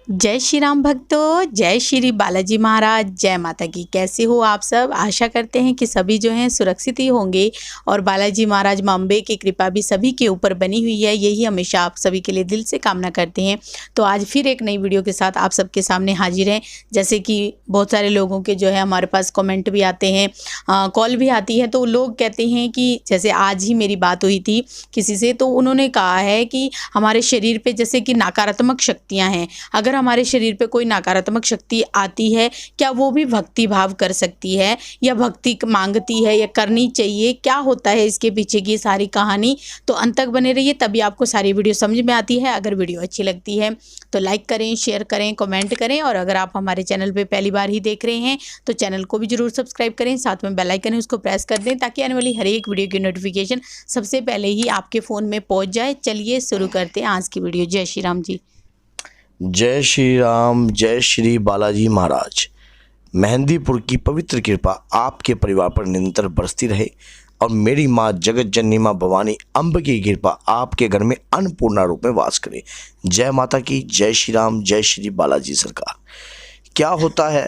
जय श्री राम भक्तों, जय श्री बालाजी महाराज, जय माता की। कैसे हो आप सब? आशा करते हैं कि सभी जो हैं सुरक्षित ही होंगे और बालाजी महाराज मां अम्बे की कृपा भी सभी के ऊपर बनी हुई है। यही हमेशा आप सभी के लिए दिल से कामना करते हैं। तो आज फिर एक नई वीडियो के साथ आप सबके सामने हाजिर हैं। जैसे कि बहुत सारे लोगों के जो है हमारे पास कमेंट भी आते हैं, कॉल भी आती है। तो लोग कहते हैं कि जैसे आज ही मेरी बात हुई थी किसी से, तो उन्होंने कहा है कि हमारे शरीर पे जैसे कि नकारात्मक शक्तियाँ हैं, अगर हमारे शरीर पे कोई नकारात्मक शक्ति आती है, क्या वो भी भक्ति भाव कर सकती है या भक्ति मांगती है या करनी चाहिए? क्या होता है इसके पीछे की सारी कहानी? तो अंत तक बने रहिए, तभी आपको सारी वीडियो समझ में आती है। अगर वीडियो अच्छी लगती है तो लाइक करें, शेयर करें, कमेंट करें, और अगर आप हमारे चैनल पे पहली बार ही देख रहे हैं तो चैनल को भी जरूर सब्सक्राइब करें, साथ में बेल आइकन है उसको प्रेस कर दें ताकि आने वाली हर एक वीडियो की नोटिफिकेशन सबसे पहले ही आपके फ़ोन में पहुंच जाए। चलिए शुरू करते हैं आज की वीडियो। जय श्री राम जी। जय श्री राम, जय श्री बालाजी महाराज। मेहंदीपुर की पवित्र कृपा आपके परिवार पर निरंतर बरसती रहे और मेरी माँ जगत जननी माँ भवानी अम्ब की कृपा आपके घर में अन्नपूर्णा रूप में वास करे। जय माता की, जय श्री राम, जय श्री बालाजी सरकार। क्या होता है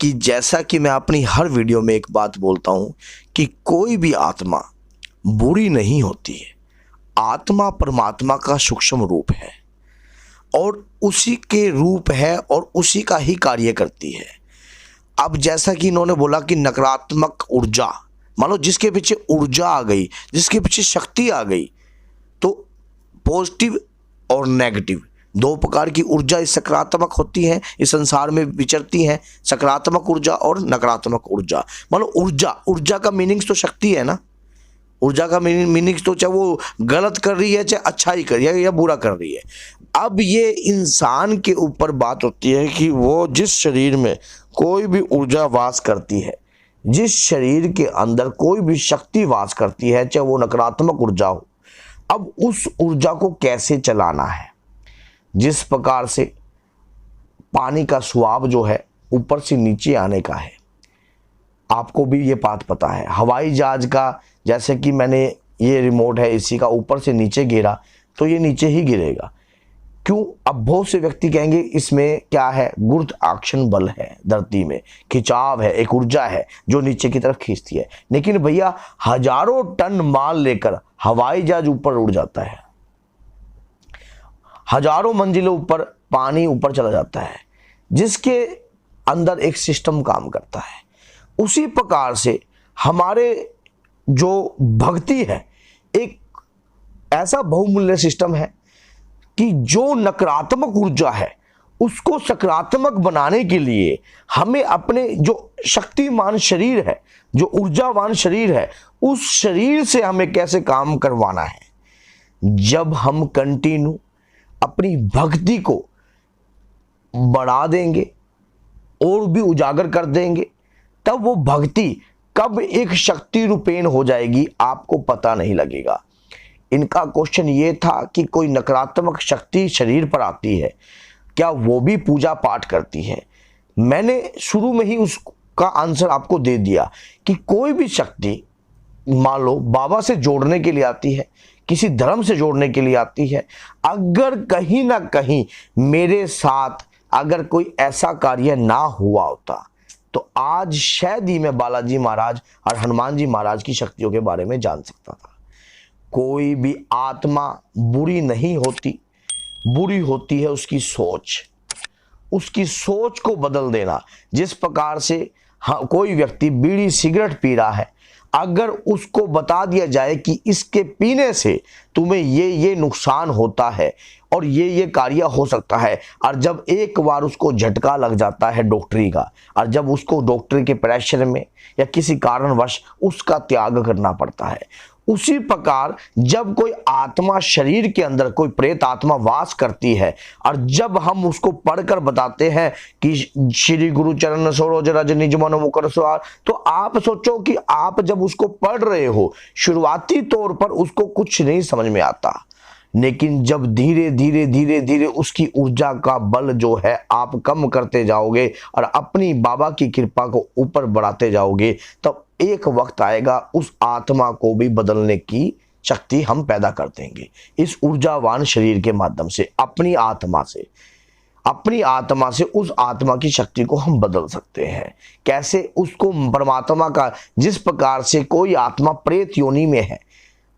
कि जैसा कि मैं अपनी हर वीडियो में एक बात बोलता हूँ कि कोई भी आत्मा बुरी नहीं होती है। आत्मा परमात्मा का सूक्ष्म रूप है और उसी के रूप है और उसी का ही कार्य करती है। अब जैसा कि इन्होंने बोला कि नकारात्मक ऊर्जा, मान लो जिसके पीछे ऊर्जा आ गई, जिसके पीछे शक्ति आ गई, तो पॉजिटिव और नेगेटिव दो प्रकार की ऊर्जा इस सकारात्मक होती हैं, इस संसार में विचरती हैं, सकारात्मक ऊर्जा और नकारात्मक ऊर्जा। मान लो ऊर्जा का मीनिंग्स तो शक्ति है ना। ऊर्जा का मीनिंग्स तो चाहे वो गलत कर रही है, चाहे अच्छा ही कर रही है या बुरा कर रही है। अब ये इंसान के ऊपर बात होती है कि वो जिस शरीर में कोई भी ऊर्जा वास करती है, जिस शरीर के अंदर कोई भी शक्ति वास करती है, चाहे वो नकारात्मक ऊर्जा हो, अब उस ऊर्जा को कैसे चलाना है। जिस प्रकार से पानी का स्वभाव जो है ऊपर से नीचे आने का है, आपको भी ये बात पता है। हवाई जहाज का जैसे कि मैंने ये रिमोट है, इसी का ऊपर से नीचे गिरा तो ये नीचे ही गिरेगा। क्यों? अब बहुत से व्यक्ति कहेंगे इसमें क्या है, गुरुत्वाकर्षण बल है, धरती में खिंचाव है, एक ऊर्जा है जो नीचे की तरफ खींचती है। लेकिन भैया हजारों टन माल लेकर हवाई जहाज ऊपर उड़ जाता है, हजारों मंजिलों ऊपर पानी ऊपर चला जाता है, जिसके अंदर एक सिस्टम काम करता है। उसी प्रकार से हमारे जो भक्ति है एक ऐसा बहुमूल्य सिस्टम है कि जो नकारात्मक ऊर्जा है उसको सकारात्मक बनाने के लिए हमें अपने जो शक्तिमान शरीर है, जो ऊर्जावान शरीर है, उस शरीर से हमें कैसे काम करवाना है। जब हम कंटिन्यू अपनी भक्ति को बढ़ा देंगे और भी उजागर कर देंगे, तब वो भक्ति कब एक शक्ति रूपेण हो जाएगी आपको पता नहीं लगेगा। इनका क्वेश्चन ये था कि कोई नकारात्मक शक्ति शरीर पर आती है, क्या वो भी पूजा पाठ करती है? मैंने शुरू में ही उसका आंसर आपको दे दिया कि कोई भी शक्ति मान लो बाबा से जोड़ने के लिए आती है, किसी धर्म से जोड़ने के लिए आती है। अगर कहीं ना कहीं मेरे साथ अगर कोई ऐसा कार्य ना हुआ होता तो आज शायद ही मैं बालाजी महाराज और हनुमान जी महाराज की शक्तियों के बारे में जान सकता था। कोई भी आत्मा बुरी नहीं होती, बुरी होती है उसकी सोच, उसकी सोच को बदल देना। जिस प्रकार से कोई व्यक्ति बीड़ी सिगरेट पी रहा है, अगर उसको बता दिया जाए कि इसके पीने से तुम्हें ये नुकसान होता है और ये कार्य हो सकता है, और जब एक बार उसको झटका लग जाता है डॉक्टरी का, और जब उसको डॉक्टरी के प्रेशर में या किसी कारणवश उसका त्याग करना पड़ता है, उसी प्रकार जब कोई आत्मा शरीर के अंदर कोई प्रेत आत्मा वास करती है और जब हम उसको पढ़कर बताते हैं कि श्री गुरु चरण सरोज रज निज मन मुकर सवार, तो आप सोचो कि आप जब उसको पढ़ रहे हो शुरुआती तौर पर उसको कुछ नहीं समझ में आता, लेकिन जब धीरे धीरे धीरे धीरे उसकी ऊर्जा का बल जो है आप कम करते जाओगे और अपनी बाबा की कृपा को ऊपर बढ़ाते जाओगे, तब एक वक्त आएगा उस आत्मा को भी बदलने की शक्ति हम पैदा कर देंगे इस ऊर्जावान शरीर के माध्यम से, अपनी आत्मा से। अपनी आत्मा से उस आत्मा की शक्ति को हम बदल सकते हैं। कैसे? उसको परमात्मा का, जिस प्रकार से कोई आत्मा प्रेत योनि में है,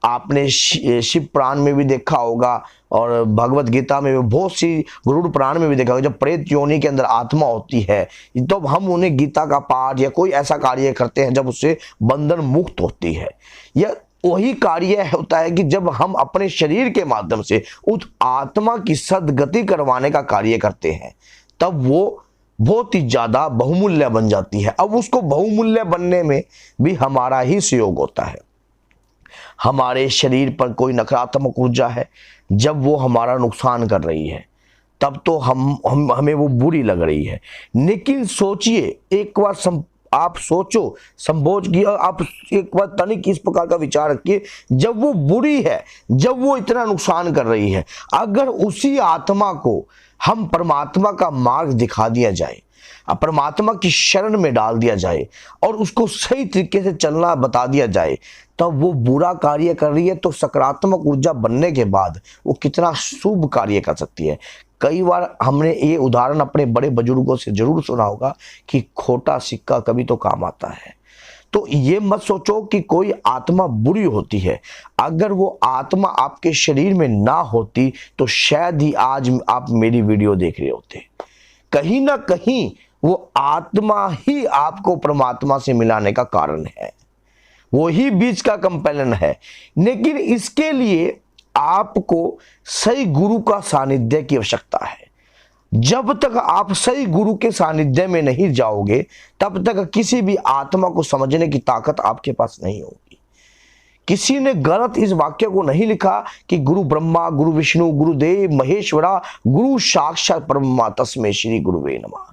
आपने शिव पुराण में भी देखा होगा और भगवत गीता में भी, बहुत सी गरुड़ पुराण में भी देखा होगा, जब प्रेत योनि के अंदर आत्मा होती है तो हम उन्हें गीता का पाठ या कोई ऐसा कार्य करते हैं जब उससे बंधन मुक्त होती है। यह वही कार्य होता है कि जब हम अपने शरीर के माध्यम से उस आत्मा की सद्गति करवाने का कार्य करते हैं, तब वो बहुत ही ज्यादा बहुमूल्य बन जाती है। अब उसको बहुमूल्य बनने में भी हमारा ही सहयोग होता है। हमारे शरीर पर कोई नकारात्मक ऊर्जा है, जब वो हमारा नुकसान कर रही है, तब तो हमें वो बुरी लग रही है। लेकिन सोचिए, एक बार आप सोचो, संभोज किया, आप एक बार तनिक इस प्रकार का विचार रखिए, जब वो बुरी है, जब वो इतना नुकसान कर रही है, अगर उसी आत्मा को हम परमात्मा का मार्ग दिखा दिया जाए, परमात्मा की शरण में डाल दिया जाए और उसको सही तरीके से चलना बता दिया जाए, तब वो बुरा कार्य कर रही है तो सकारात्मक ऊर्जा बनने के बाद वो कितना शुभ कार्य कर सकती है। कई बार हमने ये उदाहरण अपने बड़े बुजुर्गों से जरूर सुना होगा कि खोटा सिक्का कभी तो काम आता है। तो ये मत सोचो कि कोई आत्मा बुरी होती है, अगर वो आत्मा आपके शरीर में ना होती तो शायद ही आज आप मेरी वीडियो देख रहे होते। कहीं ना कहीं वो आत्मा ही आपको परमात्मा से मिलाने का कारण है, वो ही बीच का कंपेलन है। लेकिन इसके लिए आपको सही गुरु का सानिध्य की आवश्यकता है। जब तक आप सही गुरु के सानिध्य में नहीं जाओगे, तब तक किसी भी आत्मा को समझने की ताकत आपके पास नहीं होगी। किसी ने गलत इस वाक्य को नहीं लिखा कि गुरु ब्रह्मा, गुरु विष्णु, गुरुदेव महेश्वरा, गुरु साक्षात ब्रह्मा तस्मै श्री गुरुवे नमः।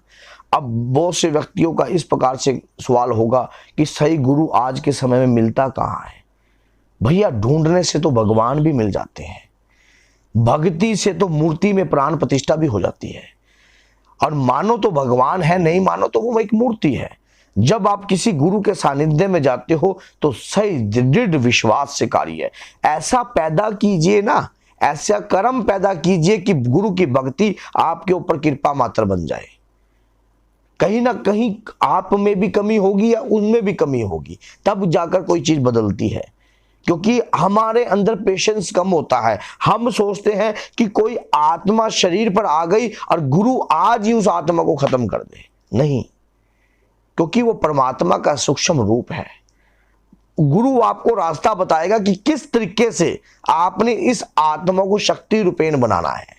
अब बहुत से व्यक्तियों का इस प्रकार से सवाल होगा कि सही गुरु आज के समय में मिलता कहाँ है? भैया, ढूंढने से तो भगवान भी मिल जाते हैं, भक्ति से तो मूर्ति में प्राण प्रतिष्ठा भी हो जाती है। और मानो तो भगवान है, नहीं मानो तो वो एक मूर्ति है। जब आप किसी गुरु के सानिध्य में जाते हो तो सही दृढ़ विश्वास से कार्य ऐसा पैदा कीजिए ना, ऐसा कर्म पैदा कीजिए कि गुरु की भक्ति आपके ऊपर कृपा मात्र बन जाए। कहीं ना कहीं आप में भी कमी होगी या उनमें भी कमी होगी, तब जाकर कोई चीज बदलती है। क्योंकि हमारे अंदर पेशेंस कम होता है। हम सोचते हैं कि कोई आत्मा शरीर पर आ गई और गुरु आज ही उस आत्मा को खत्म कर दे। नहीं, क्योंकि वो परमात्मा का सूक्ष्म रूप है। गुरु आपको रास्ता बताएगा कि किस तरीके से आपने इस आत्मा को शक्ति रूपेण बनाना है।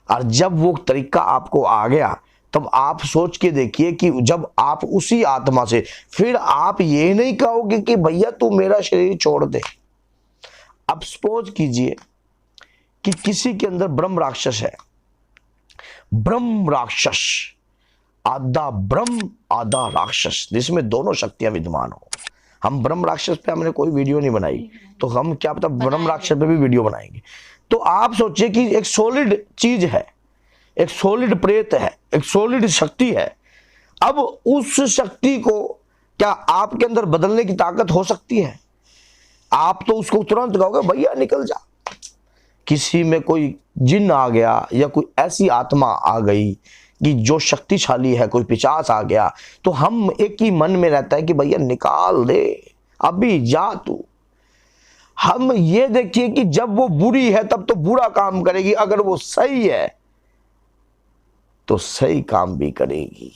और जब वो तरीका आपको आ गया, तब आप सोच के देखिए कि जब आप उसी आत्मा से, फिर आप ये नहीं कहोगे कि भैया तू मेरा शरीर छोड़ दे। अब सपोज कीजिए कि किसी के अंदर ब्रह्म राक्षस है। ब्रह्म राक्षस, आधा ब्रह्म आधा राक्षस, जिसमें दोनों शक्तियां विद्यमान हो। हम ब्रह्म राक्षस पे हमने कोई वीडियो नहीं बनाई, तो हम क्या पता ब्रह्म राक्षस पे भी वीडियो बनाएंगे। तो आप सोचिए कि एक सॉलिड चीज है, एक सॉलिड प्रेत है, एक सॉलिड शक्ति है। अब उस शक्ति को क्या आपके अंदर बदलने की ताकत हो सकती है? आप तो उसको तुरंत कहोगे भैया निकल जा। किसी में कोई जिन्न आ गया या कोई ऐसी आत्मा आ गई कि जो शक्तिशाली है, कोई पिशाच आ गया, तो हम एक ही मन में रहता है कि भैया निकाल दे, अभी जा तू। हम ये देखिए कि जब वो बुरी है तब तो बुरा काम करेगी, अगर वो सही है तो सही काम भी करेगी।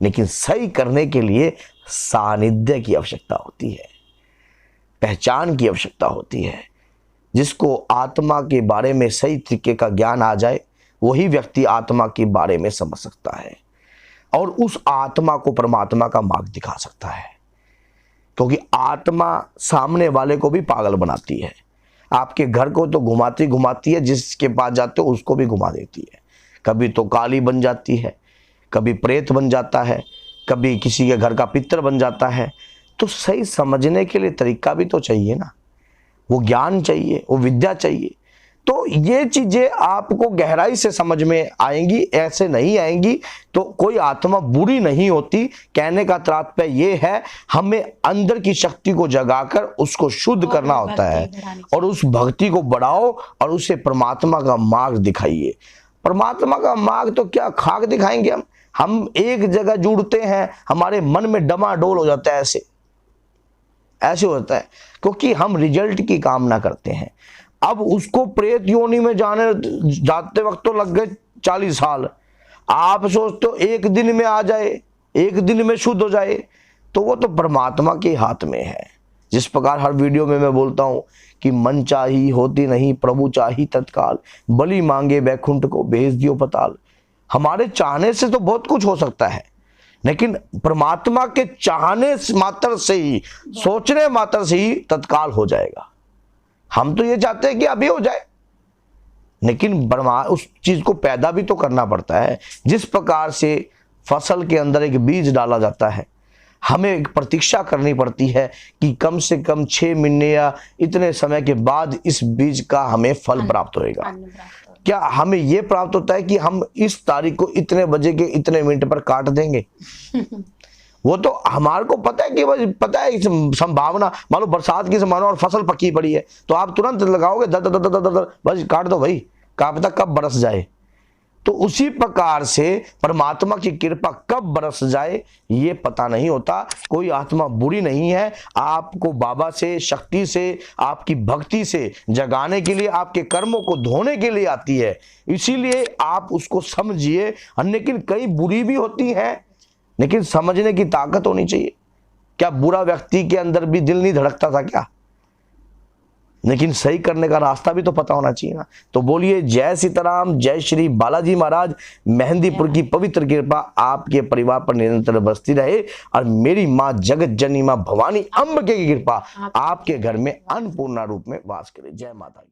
लेकिन सही करने के लिए सानिध्य की आवश्यकता होती है, पहचान की आवश्यकता होती है। जिसको आत्मा के बारे में सही तरीके का ज्ञान आ जाए, वही व्यक्ति आत्मा के बारे में समझ सकता है और उस आत्मा को परमात्मा का मार्ग दिखा सकता है। क्योंकि आत्मा सामने वाले को भी पागल बनाती है। आपके घर को तो घुमाती घुमाती है, जिसके पास जाते हो उसको भी घुमा देती है। कभी तो काली बन जाती है, कभी प्रेत बन जाता है, कभी किसी के घर का पितर बन जाता है। तो सही समझने के लिए तरीका भी तो चाहिए ना, वो ज्ञान चाहिए, वो विद्या चाहिए। तो ये चीजें आपको गहराई से समझ में आएंगी, ऐसे नहीं आएंगी। तो कोई आत्मा बुरी नहीं होती। कहने का तात्पर्य ये है, हमें अंदर की शक्ति को जगाकर उसको शुद्ध करना होता है और उस भक्ति को बढ़ाओ और उसे परमात्मा का मार्ग दिखाइए। परमात्मा का मार्ग तो क्या खाक दिखाएंगे हम एक जगह जुड़ते हैं, हमारे मन में डमाडोल हो जाता है, ऐसे होता है, क्योंकि हम रिजल्ट की कामना करते हैं। अब उसको प्रेत योनि में जाते वक्त तो लग गए 40 साल। आप सोचते हो एक दिन में आ जाए, एक दिन में शुद्ध हो जाए, तो वो तो परमात्मा के हाथ में है। जिस प्रकार हर वीडियो में मैं बोलता हूं कि मन चाही होती नहीं, प्रभु चाही तत्काल, बलि मांगे बैकुंठ को भेज दियो पताल। हमारे चाहने से तो बहुत कुछ हो सकता है, लेकिन परमात्मा के चाहने मात्र से ही, सोचने मात्र से ही तत्काल हो जाएगा। हम तो ये चाहते हैं कि अभी हो जाए, लेकिन उस चीज को पैदा भी तो करना पड़ता है। जिस प्रकार से फसल के अंदर एक बीज डाला जाता है, हमें एक प्रतीक्षा करनी पड़ती है कि कम से कम 6 महीने या इतने समय के बाद इस बीज का हमें फल प्राप्त होएगा। क्या हमें यह प्राप्त होता है कि हम इस तारीख को इतने बजे के इतने मिनट पर काट देंगे? वो तो हमारे को पता है कि भाई पता है संभावना, मान लो बरसात की संभावना और फसल पकी पड़ी है, तो आप तुरंत लगाओगे दर दर दर दर, बस काट दो भाई, क्या पता कब बरस जाए। तो उसी प्रकार से परमात्मा की कृपा कब बरस जाए ये पता नहीं होता। कोई आत्मा बुरी नहीं है, आपको बाबा से, शक्ति से, आपकी भक्ति से जगाने के लिए, आपके कर्मों को धोने के लिए आती है, इसीलिए आप उसको समझिए। लेकिन कई बुरी भी होती हैं, लेकिन समझने की ताकत होनी चाहिए। क्या बुरा व्यक्ति के अंदर भी दिल नहीं धड़कता था क्या? लेकिन सही करने का रास्ता भी तो पता होना चाहिए ना। तो बोलिए जय सीताराम, जय श्री बालाजी महाराज। मेहंदीपुर की पवित्र कृपा आपके परिवार पर निरंतर बरसती रहे, और मेरी माँ जगत जननी माँ भवानी अम्ब की कृपा आपके घर में अन्नपूर्णा रूप में वास करे। जय माता की।